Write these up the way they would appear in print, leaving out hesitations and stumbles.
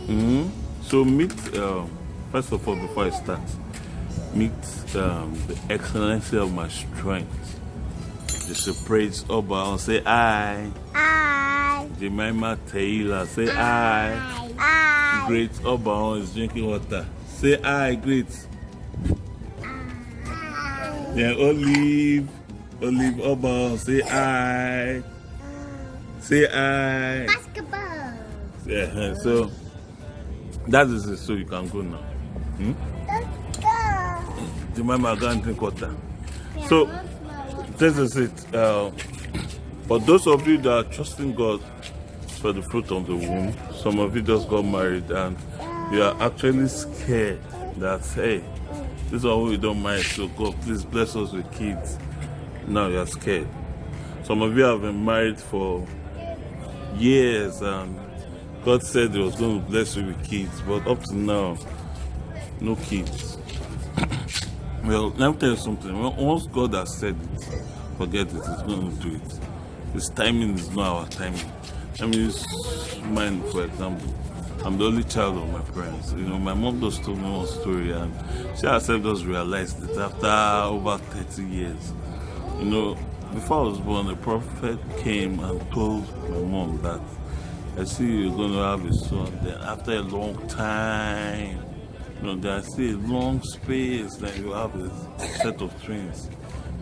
So meet, first of all, before I start, meet the excellency of my strength. Just a praise Oba, say I. I. Jemima Taylor, say I. Great Oba is drinking water. Say I, great. Yeah, Olive Oba, say I. Say I. Basketball. Yeah, so that is it, so you can go now. Let's go. Jemima, go and drink water. So, this is it. For those of you that are trusting God for the fruit of the womb, some of you just got married and you are actually scared that, hey, this is why we don't marry, so God, please bless us with kids. Now you are scared. Some of you have been married for years and God said He was going to bless you with kids, but up to now, no kids. Well, let me tell you something. Once God has said it, forget it, He's going to do it. His timing is not our timing. Let me use mine for example. I'm the only child of my parents. You know, my mom just told me one story and she herself just realized it after over 30 years. You know, before I was born, a prophet came and told my mom that I see you're going to have a son. Then after a long time, you know, then I see a long space, then you have a set of twins.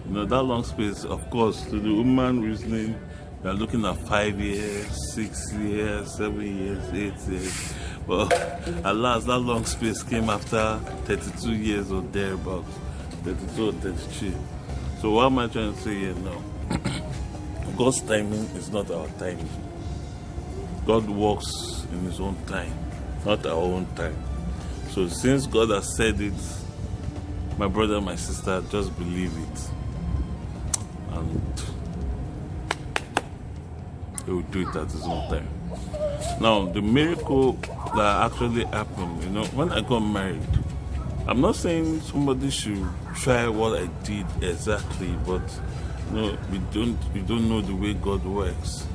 You know, that long space, of course, to the woman reasoning, you're looking at 5 years, 6 years, 7 years, 8 years. But at last, that long space came after 32 years or thereabouts, 32 or 33. So what am I trying to say here now? God's timing is not our timing. God works in His own time, not our own time. So since God has said it, my brother, my sister, just believe it. And He will do it at His own time. Now, the miracle that actually happened, you know, when I got married, I'm not saying somebody should try what I did exactly, but you know, we don't know the way God works.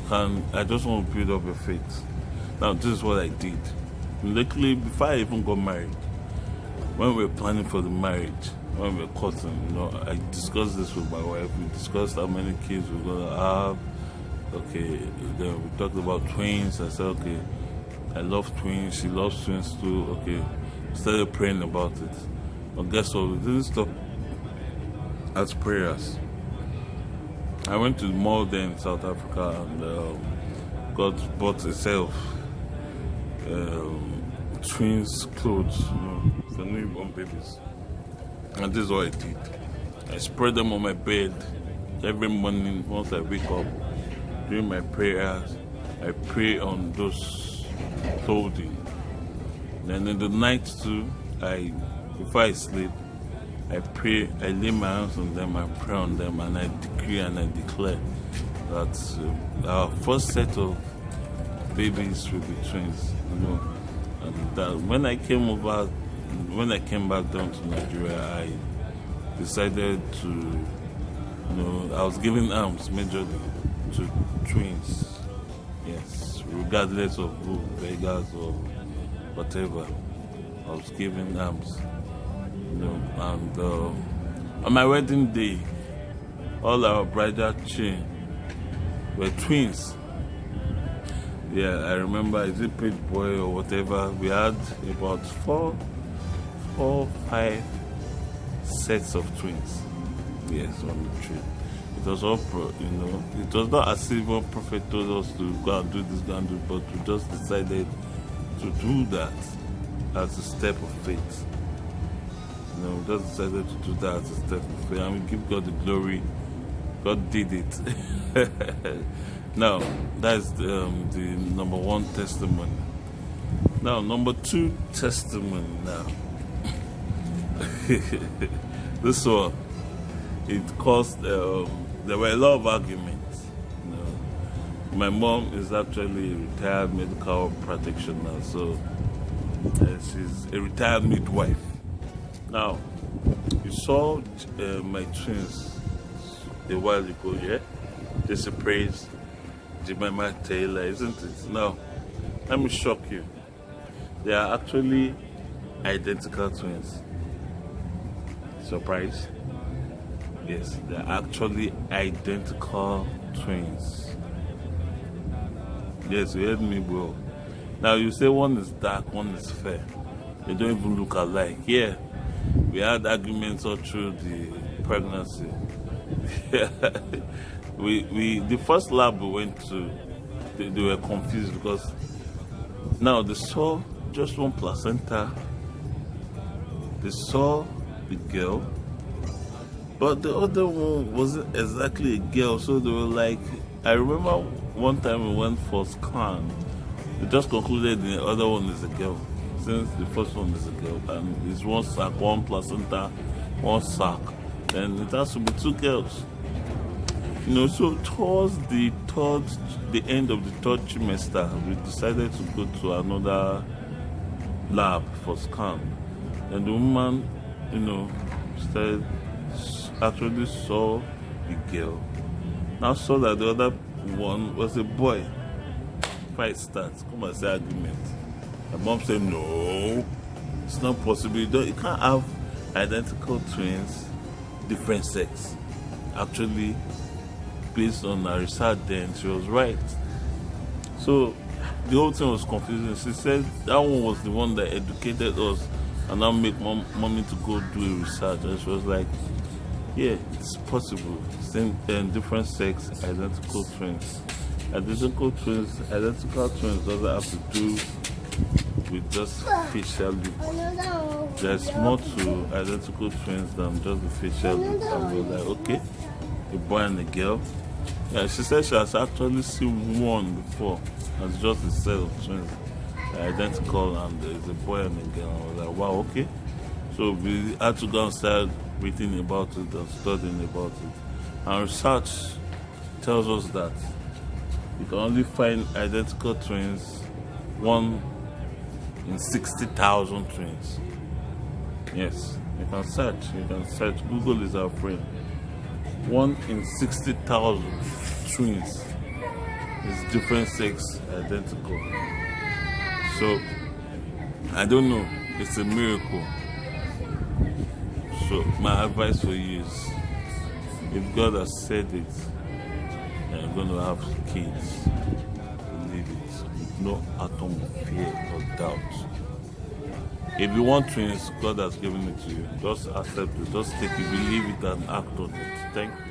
And I just want to build up your faith. Now, this is what I did. Luckily, before I even got married, when we were planning for the marriage, when we were courting, you know, I discussed this with my wife. We discussed how many kids we're gonna have. Okay, then we talked about twins. I said, okay, I love twins. She loves twins too. Okay, started praying about it. But guess what? We didn't stop at prayers. I went to the mall there in South Africa and God bought herself twins clothes, you know, for newborn babies. And this is what I did. I spread them on my bed every morning once I wake up. During my prayers, I pray on those clothing. Then in the night too, before I sleep, I pray, I lay my hands on them, I pray on them, and I decree and I declare that our first set of babies will be twins, you know. And that when I came back down to Nigeria, I decided to, you know, I was giving arms majorly to twins. Yes, regardless of who, beggars or whatever, I was giving arms. You know, and on my wedding day, all our bridal chain were twins. Yeah, I remember, is it Page Boy or whatever? We had about four, 5 sets of twins. Yes, on the tree. It was all, you know, it was not as if one prophet told us to go and do this, go and do, but we just decided to do that as a step of faith. You know, we just decided to do that as a step of faith, and we give God the glory. God did it. Now, that's the number 1 testimony. Now, number 2 testimony now. This one, it caused, there were a lot of arguments. You know. My mom is actually a retired medical practitioner, so she's a retired midwife. Now, you saw my twins a while ago, yeah? Just a praise Jemima Taylor, isn't it? Now, let me shock you. They are actually identical twins. Surprise? Yes, they are actually identical twins. Yes, you heard me, bro. Now you say one is dark, one is fair. They don't even look alike. Yeah, we had arguments all through the pregnancy. we the first lab we went to, they were confused because now they saw just one placenta. They saw the girl, but the other one wasn't exactly a girl. So they were like, I remember one time we went for scan. They just concluded the other one is a girl, since the first one is a girl, and it's one sac, one placenta, one sac. Then it has to be two girls. You know, so towards the end of the third trimester, we decided to go to another lab for scan. And the woman, you know, actually saw the girl. Now saw that the other one was a boy. Fight starts. Come and say argument. My mom said, no, it's not possible. You can't have identical twins, different sex. Actually, based on her research then, she was right. So the whole thing was confusing. She said that one was the one that educated us and now make mommy to go do a research. And she was like, yeah, it's possible. Same and different sex, identical twins. Identical twins doesn't have to do with just facial look. There's more to identical twins than just the facial look. And we're like, okay, a boy and a girl. Yeah, she said she has actually seen one before. It's just a set of twins. They're identical, and there's a boy and a girl. I was like, wow, okay. So we had to go and start reading about it and studying about it. And research tells us that you can only find identical twins, 1 in 60,000 twins. Yes, you can search. Google is our friend. 1 in 60,000 twins is different sex identical. So I don't know, it's a miracle. So my advice for you is, if God has said it and you're going to have kids, believe it with no atom of fear or doubt. If you want twins, God has given it to you. Just accept it. Just take it, believe it, and act on it. Thank you.